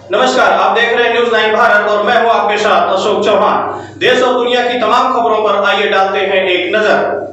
नमस्कार, आप देख रहे हैं न्यूज़ 9 भारत और मैं हूं आपके साथ अशोक चौहान। देश और दुनिया की तमाम खबरों पर आइए डालते हैं एक नजर।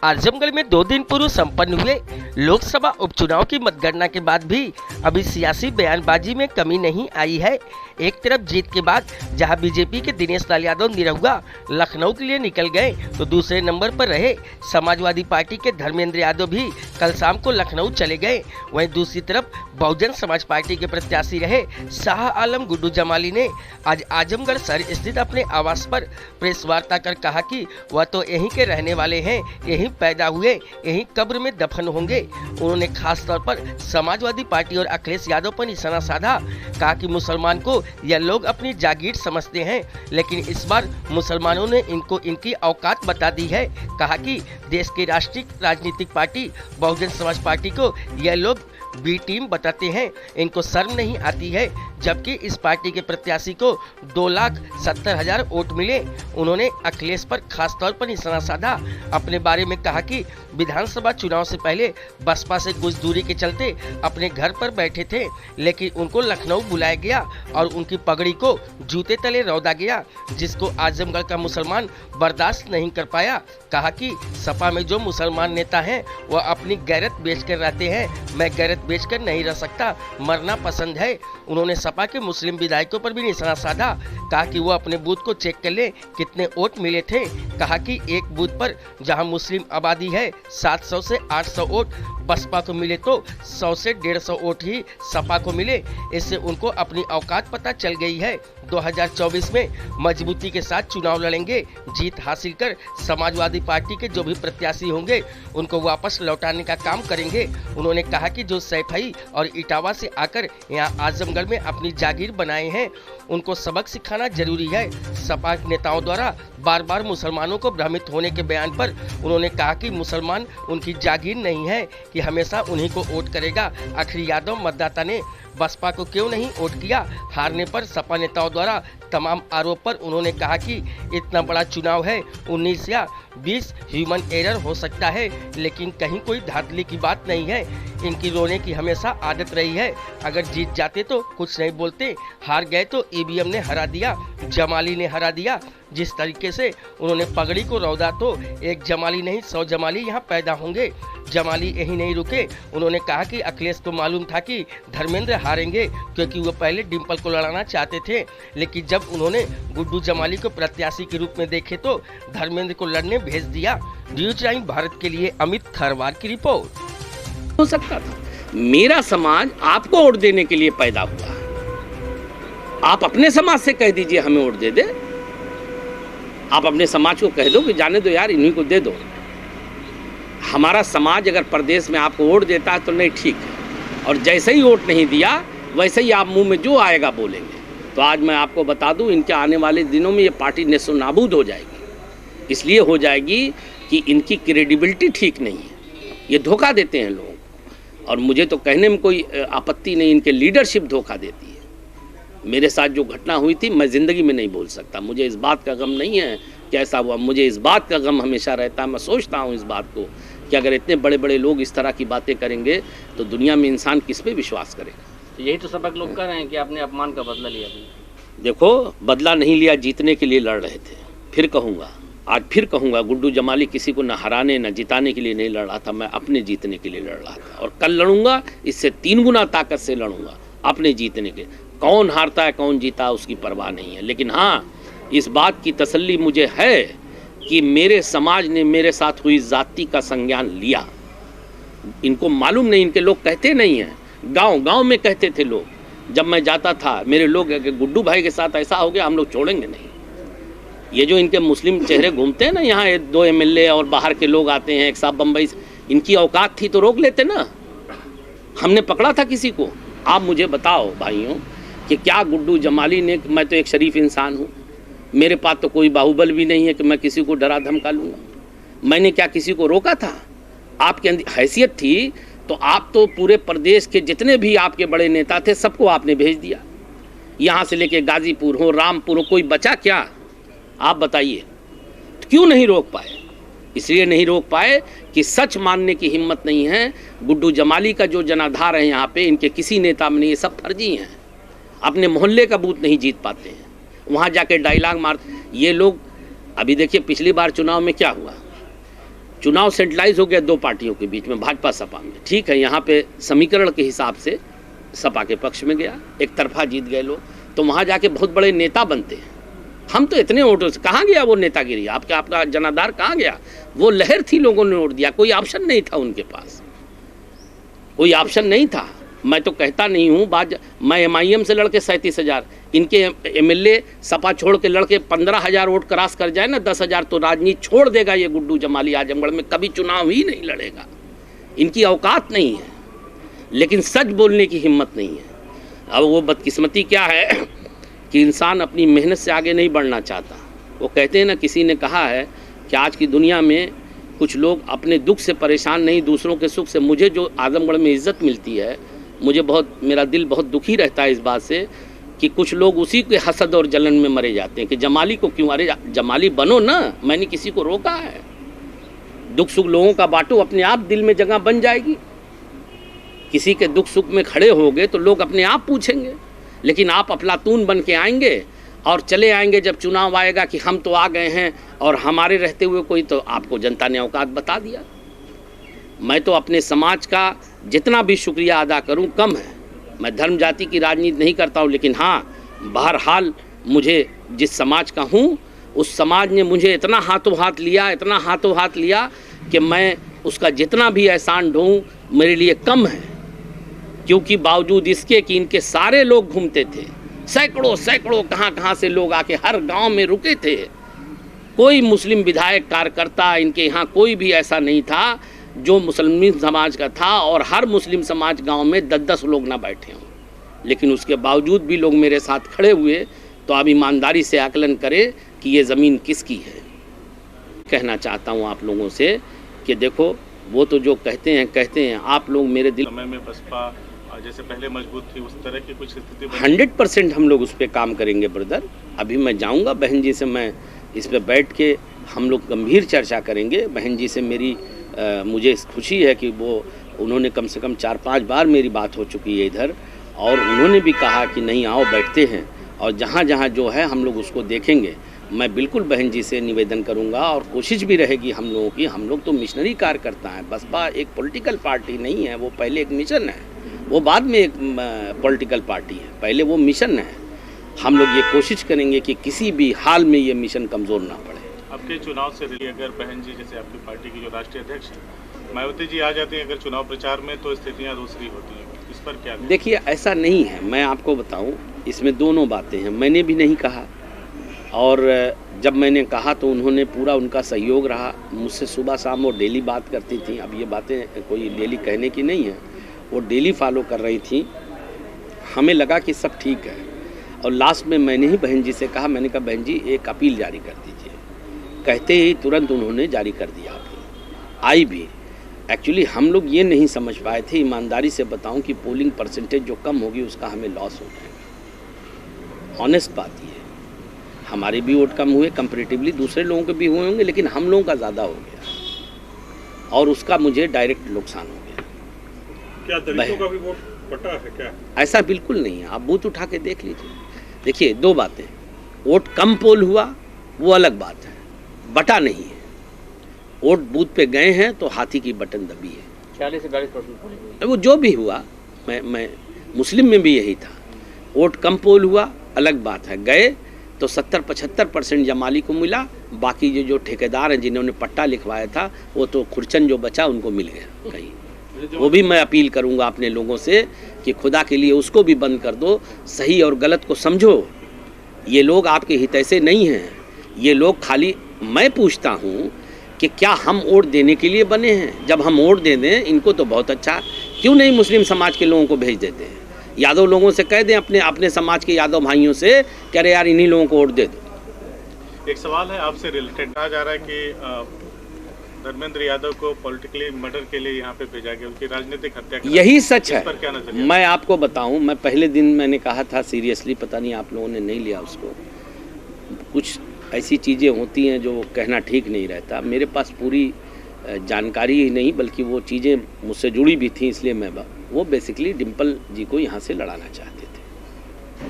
आजमगढ़ में 2 दिन पूर्व संपन्न हुए लोकसभा उपचुनाव की मतगणना के बाद भी अभी सियासी बयानबाजी में कमी नहीं आई है। एक तरफ जीत के बाद जहां बीजेपी के दिनेश लाल यादव निरहुआ लखनऊ के लिए निकल गए, तो दूसरे नंबर पर रहे समाजवादी पार्टी के धर्मेंद्र यादव भी कल शाम को लखनऊ चले गए। वहीं दूसरी तरफ बहुजन समाज पार्टी के प्रत्याशी रहे शाह आलम गुड्डू जमाली ने आज आजमगढ़ शहर स्थित अपने आवास पर प्रेस वार्ता कर कहा कि वह तो यहीं के रहने वाले हैं, यहीं पैदा हुए, यहीं कब्र में दफन होंगे। उन्होंने खास तौर पर समाजवादी पार्टी और अखिलेश यादव पर निशाना साधा। कहा कि मुसलमान को यह लोग अपनी जागीर समझते हैं, लेकिन इस बार मुसलमानों ने इनको इनकी औकात बता दी है। कहा कि देश की राष्ट्रीय राजनीतिक पार्टी बहुजन समाज पार्टी को यह लोग बी टीम बताते हैं, इनको शर्म नहीं आती है। जबकि इस पार्टी के प्रत्याशी को 2,70,000 वोट मिले। उन्होंने अखिलेश पर खास तौर पर निशाना साधा। अपने बारे में कहा कि विधानसभा चुनाव से पहले बसपा से कुछ दूरी के चलते अपने घर पर बैठे थे, लेकिन उनको लखनऊ बुलाया गया और उनकी पगड़ी को जूते तले रौंदा गया, जिसको आजमगढ़ का मुसलमान बर्दाश्त नहीं कर पाया। कहा कि सपा में जो मुसलमान नेता हैं वह अपनी गैरत बेचकर रहते हैं, मैं गैरत बेचकर नहीं रह सकता, मरना पसंद है। उन्होंने सपा के मुस्लिम विधायकों पर भी निशाना साधा। कहा कि वो अपने बूथ को चेक कर ले कितने वोट मिले थे। कहा कि एक बूथ पर जहां मुस्लिम आबादी है 700 से 800 वोट बसपा को मिले, तो 100 से 150 वोट ही सपा को मिले। इससे उनको अपनी औकात पता चल गई है। 2024 में मजबूती के साथ चुनाव लड़ेंगे, जीत हासिल कर समाजवादी पार्टी के जो भी प्रत्याशी होंगे उनको वापस लौटाने का काम करेंगे। उन्होंने कहा कि जो सैफई और इटावा से आकर यहाँ आजमगढ़ में अपनी जागीर बनाए हैं, उनको सबक सिखाना जरूरी है। सपा नेताओं द्वारा बार बार मुसलमानों को भ्रमित होने के बयान पर उन्होंने कहा कि मुसलमान उनकी जागीर नहीं है कि हमेशा उन्हीं को वोट करेगा। आखिर यादव मतदाता ने बसपा को क्यों नहीं वोट किया? हारने पर सपा नेताओं द्वारा तमाम आरोप पर उन्होंने कहा कि इतना बड़ा चुनाव है, 19 या 20 ह्यूमन एरर हो सकता है, लेकिन कहीं कोई धांधली की बात नहीं है। इनकी रोने की हमेशा आदत रही है। अगर जीत जाते तो कुछ नहीं बोलते, हार गए तो ईवीएम ने हरा दिया, जमाली ने हरा दिया। जिस तरीके से उन्होंने पगड़ी को रौदा, तो एक जमाली नहीं 100 जमाली यहाँ पैदा होंगे। जमाली यही नहीं रुके। उन्होंने कहा कि अखिलेश को मालूम था कि धर्मेंद्र हारेंगे, क्योंकि वो पहले डिम्पल को लड़ाना चाहते थे, लेकिन जब उन्होंने गुड्डू जमाली को प्रत्याशी के रूप में देखे तो धर्मेंद्र को लड़ने भेज दिया। न्यूज़ 9 भारत के लिए अमित खरवार की रिपोर्ट। हो सकता था मेरा समाज आपको वोट देने के लिए पैदा हुआ, आप अपने समाज से कह दीजिए हमें वोट दे दे। आप अपने समाज को कह दो कि जाने दो यार, इन्हीं को दे दो। हमारा समाज अगर प्रदेश में आपको वोट देता है तो नहीं, ठीक है, और जैसे ही वोट नहीं दिया वैसे ही आप मुंह में जो आएगा बोलेंगे। तो आज मैं आपको बता दूं, इनके आने वाले दिनों में ये पार्टी नेस्तो नाबूद हो जाएगी। इसलिए हो जाएगी कि इनकी क्रेडिबिलिटी ठीक नहीं है, ये धोखा देते हैं लोग। और मुझे तो कहने में कोई आपत्ति नहीं, इनके लीडरशिप धोखा देती है। मेरे साथ जो घटना हुई थी मैं ज़िंदगी में नहीं बोल सकता। मुझे इस बात का गम नहीं है कि ऐसा हुआ, मुझे इस बात का गम हमेशा रहता है। मैं सोचता हूँ इस बात को कि अगर इतने बड़े बड़े लोग इस तरह की बातें करेंगे तो दुनिया में इंसान किस पे विश्वास करेगा। तो यही तो सबक लोग कर रहे हैं कि आपने अपमान का बदला लिया। देखो, बदला नहीं लिया, जीतने के लिए लड़ रहे थे। फिर कहूँगा, आज फिर कहूँगा, गुड्डू जमाली किसी को न हराने न जिताने के लिए नहीं लड़ रहा था, मैं अपने जीतने के लिए लड़ रहा था। और कल लड़ूंगा, इससे 3 गुना ताकत से लड़ूंगा, अपने जीतने के। कौन हारता है कौन जीता उसकी परवाह नहीं है, लेकिन हाँ, इस बात की तसल्ली मुझे है कि मेरे समाज ने मेरे साथ हुई जाति का संज्ञान लिया। इनको मालूम नहीं, इनके लोग कहते नहीं हैं, गांव गांव में कहते थे लोग। जब मैं जाता था मेरे लोग, गुड्डू भाई के साथ ऐसा हो गया, हम लोग छोड़ेंगे नहीं। ये जो इनके मुस्लिम चेहरे घूमते हैं ना, यहाँ 2 MLA और बाहर के लोग आते हैं, एक साहब बम्बई से, इनकी औकात थी तो रोक लेते ना। हमने पकड़ा था किसी को? आप मुझे बताओ भाइयों कि क्या गुड्डू जमाली ने, मैं तो एक शरीफ इंसान हूँ, मेरे पास तो कोई बाहुबल भी नहीं है कि मैं किसी को डरा धमका लूँगा। मैंने क्या किसी को रोका था? आपके अंदर हैसियत थी तो आप तो पूरे प्रदेश के जितने भी आपके बड़े नेता थे सबको आपने भेज दिया। यहाँ से लेके गाजीपुर हो, रामपुर हो, कोई बचा क्या? आप बताइए, तो क्यों नहीं रोक पाए? इसलिए नहीं रोक पाए कि सच मानने की हिम्मत नहीं है। गुड्डू जमाली का जो जनाधार है यहाँ पे, इनके किसी नेता में नहीं, ये सब फर्जी हैं। अपने मोहल्ले का बूथ नहीं जीत पाते हैं, वहाँ जाके डायलॉग मार। ये लोग अभी देखिए पिछली बार चुनाव में क्या हुआ, चुनाव सेंट्रलाइज हो गया दो पार्टियों के बीच में, भाजपा सपा में। ठीक है, यहाँ पे समीकरण के हिसाब से सपा के पक्ष में गया, एक तरफा जीत गए लोग, तो वहाँ जाके बहुत बड़े नेता बनते हैं। हम तो इतने वोटों से, कहाँ गया वो नेतागिरी, आपका जनाधार कहाँ गया? वो लहर थी, लोगों ने वोट दिया, कोई ऑप्शन नहीं था उनके पास, कोई ऑप्शन नहीं था। मैं तो कहता नहीं हूँ मैं MIM से लड़के 37,000, इनके MLA सपा छोड़ के लड़के 15,000 वोट क्रॉस कर जाए ना 10,000, तो राजनीति छोड़ देगा ये गुड्डू जमाली। आजमगढ़ में कभी चुनाव ही नहीं लड़ेगा, इनकी औकात नहीं है, लेकिन सच बोलने की हिम्मत नहीं है। अब वो बदकिस्मती क्या है कि इंसान अपनी मेहनत से आगे नहीं बढ़ना चाहता। वो कहते हैं ना, किसी ने कहा है कि आज की दुनिया में कुछ लोग अपने दुख से परेशान नहीं, दूसरों के सुख से। मुझे जो आजमगढ़ में इज्जत मिलती है, मुझे मेरा दिल बहुत दुखी रहता है इस बात से कि कुछ लोग उसी के हसद और जलन में मरे जाते हैं कि जमाली को क्यों। अरे जमाली बनो ना, मैंने किसी को रोका है? दुख सुख लोगों का बांटो, अपने आप दिल में जगह बन जाएगी। किसी के दुख सुख में खड़े होगे तो लोग अपने आप पूछेंगे, लेकिन आप अफलातून बन के आएंगे और चले आएंगे जब चुनाव आएगा कि हम तो आ गए हैं और हमारे रहते हुए कोई, तो आपको जनता ने औकात बता दिया। मैं तो अपने समाज का जितना भी शुक्रिया अदा करूं कम है। मैं धर्म जाति की राजनीति नहीं करता हूं, लेकिन हाँ, बहरहाल मुझे जिस समाज का हूं, उस समाज ने मुझे इतना हाथों हाथ लिया कि मैं उसका जितना भी एहसान ढूँ मेरे लिए कम है। क्योंकि बावजूद इसके कि इनके सारे लोग घूमते थे, सैकड़ों कहाँ से लोग आके हर गांव में रुके थे, कोई मुस्लिम विधायक कार्यकर्ता इनके यहाँ कोई भी ऐसा नहीं था जो मुसलमान समाज का था, और हर मुस्लिम समाज गांव में 10-10 लोग ना बैठे हों। लेकिन उसके बावजूद भी लोग मेरे साथ खड़े हुए। तो अब ईमानदारी से आकलन करें कि ये ज़मीन किसकी है। कहना चाहता हूँ आप लोगों से कि देखो, वो तो जो कहते हैं, आप लोग मेरे दिल समय में बसपा जैसे पहले मजबूत थी, उस तरह की कुछ स्थिति 100% हम लोग उस पर काम करेंगे ब्रदर। अभी मैं जाऊंगा बहन जी से, मैं इस पे बैठ के हम लोग गंभीर चर्चा करेंगे। बहन जी से मेरी मुझे खुशी है कि उन्होंने कम से कम 4-5 बार मेरी बात हो चुकी है इधर, और उन्होंने भी कहा कि नहीं आओ बैठते हैं और जहाँ जहाँ जो है हम लोग उसको देखेंगे। मैं बिल्कुल बहन जी से निवेदन करूंगा और कोशिश भी रहेगी हम लोगों की। हम लोग तो मिशनरी कार्यकर्ता हैं, बसपा एक पॉलिटिकल पार्टी नहीं है, वो पहले एक मिशन है, वो बाद में एक पॉलिटिकल पार्टी है, पहले वो मिशन है। हम लोग ये कोशिश करेंगे कि किसी भी हाल में ये मिशन कमज़ोर ना पड़े। आपके चुनाव से रिलेटेड अगर बहन जी जैसे आपकी पार्टी की जो राष्ट्रीय अध्यक्ष हैं मायावती जी आ जाती हैं अगर चुनाव प्रचार में, तो स्थितियाँ दूसरी होती हैं, इस पर क्या? देखिए, ऐसा नहीं है, मैं आपको बताऊँ, इसमें दोनों बातें हैं। मैंने भी नहीं कहा, और जब मैंने कहा तो उन्होंने पूरा उनका सहयोग रहा। मुझसे सुबह शाम वो डेली बात करती थी। अब ये बातें कोई डेली कहने की नहीं है, वो डेली फॉलो कर रही थी। हमें लगा कि सब ठीक है, और लास्ट में मैंने ही बहन जी से कहा, मैंने कहा बहन जी एक अपील जारी कर दीजिए। कहते ही तुरंत उन्होंने जारी कर दिया अपील, आई भी। एक्चुअली हम लोग ये नहीं समझ पाए थे, ईमानदारी से बताऊं, कि पोलिंग परसेंटेज जो कम होगी उसका हमें लॉस हो जाएगा। ऑनेस्ट बात ये, हमारे भी वोट कम हुए, कंपैरेटिवली दूसरे लोगों के भी हुए होंगे, लेकिन हम लोगों का ज़्यादा हो गया और उसका मुझे डायरेक्ट नुकसान हो गया। क्या दलितों का भी वोट बटा है क्या? ऐसा बिल्कुल नहीं है, आप बूथ उठा के देख लीजिए। देखिए, दो बातें, वोट कम पोल हुआ वो अलग बात है, बटा नहीं है। वोट बूथ पे गए हैं तो हाथी की बटन दबी है। 40 से 42% वो जो भी हुआ, मैं मुस्लिम में भी यही था। वोट कम पोल हुआ अलग बात है, गए तो 70-75% जमाली को मिला। बाकी जो ठेकेदार हैं जिन्होंने पट्टा लिखवाया था, वो तो खुरचन जो बचा उनको मिल गया कहीं। वो भी मैं अपील करूंगा अपने लोगों से कि खुदा के लिए उसको भी बंद कर दो। सही और गलत को समझो। ये लोग आपके हितैषी नहीं हैं, ये लोग खाली, मैं पूछता हूँ कि क्या हम वोट देने के लिए बने हैं? जब हम वोट दे दें इनको तो बहुत अच्छा, क्यों नहीं मुस्लिम समाज के लोगों को भेज देते हैं? यादव लोगों से कह दें, अपने समाज के यादव भाइयों से, कह रहे यार इन्हीं लोगों को वोट दे दो। एक सवाल है आपसे रिलेटेड, कहा जा रहा है कि धर्मेंद्र यादव को पॉलिटिकली मर्डर के लिए यहाँ पे भेजा गया, उनकी राजनीतिक हत्या। यही सच है। इस पर क्या नजरिया? मैं आपको बताऊं, मैं पहले दिन मैंने कहा था सीरियसली, पता नहीं आप लोगों ने नहीं लिया उसको। कुछ ऐसी चीज़ें होती हैं जो कहना ठीक नहीं रहता। मेरे पास पूरी जानकारी ही नहीं बल्कि वो चीज़ें मुझसे जुड़ी भी थी, इसलिए मैं वो बेसिकली डिम्पल जी को यहाँ से लड़ाना चाहते थे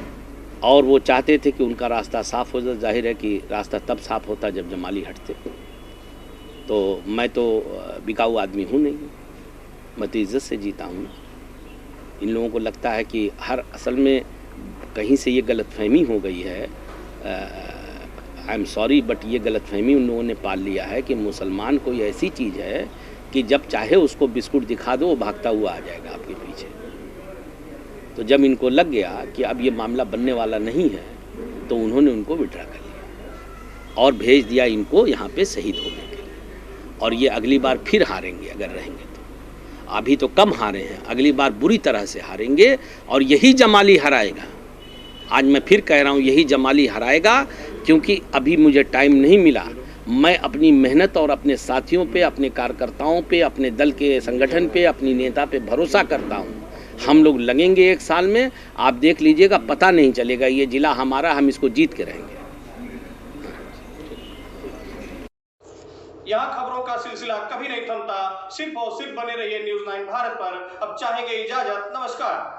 और वो चाहते थे कि उनका रास्ता साफ़ हो जाए। जाहिर है कि रास्ता तब साफ़ होता जब जमाली हटते। तो मैं तो बिकाऊ आदमी हूँ नहीं, मैं तो इज़्ज़त से जीता हूँ ना। इन लोगों को लगता है कि हर असल में कहीं से ये गलतफहमी हो गई है। आई एम सॉरी बट ये गलतफहमी उन लोगों ने पाल लिया है कि मुसलमान कोई ऐसी चीज़ है कि जब चाहे उसको बिस्कुट दिखा दो वो भागता हुआ आ जाएगा आपके पीछे। तो जब इनको लग गया कि अब ये मामला बनने वाला नहीं है तो उन्होंने उनको विड्रा कर लिया और भेज दिया इनको यहाँ पे शहीद होने के लिए। और ये अगली बार फिर हारेंगे अगर रहेंगे तो। अभी तो कम हारे हैं, अगली बार बुरी तरह से हारेंगे और यही जमाली हराएगा। आज मैं फिर कह रहा हूँ यही जमाली हराएगा, क्योंकि अभी मुझे टाइम नहीं मिला। मैं अपनी मेहनत और अपने साथियों पे, अपने कार्यकर्ताओं पे, अपने दल के संगठन पे, अपनी नेता पे भरोसा करता हूँ। हम लोग लगेंगे 1 साल में, आप देख लीजिएगा, पता नहीं चलेगा। ये जिला हमारा, हम इसको जीत के रहेंगे। यहाँ खबरों का सिलसिला कभी नहीं थमता। सिर्फ और सिर्फ बने रहिए न्यूज़ 9 भारत पर। अब चाहेंगे इजाजत, नमस्कार।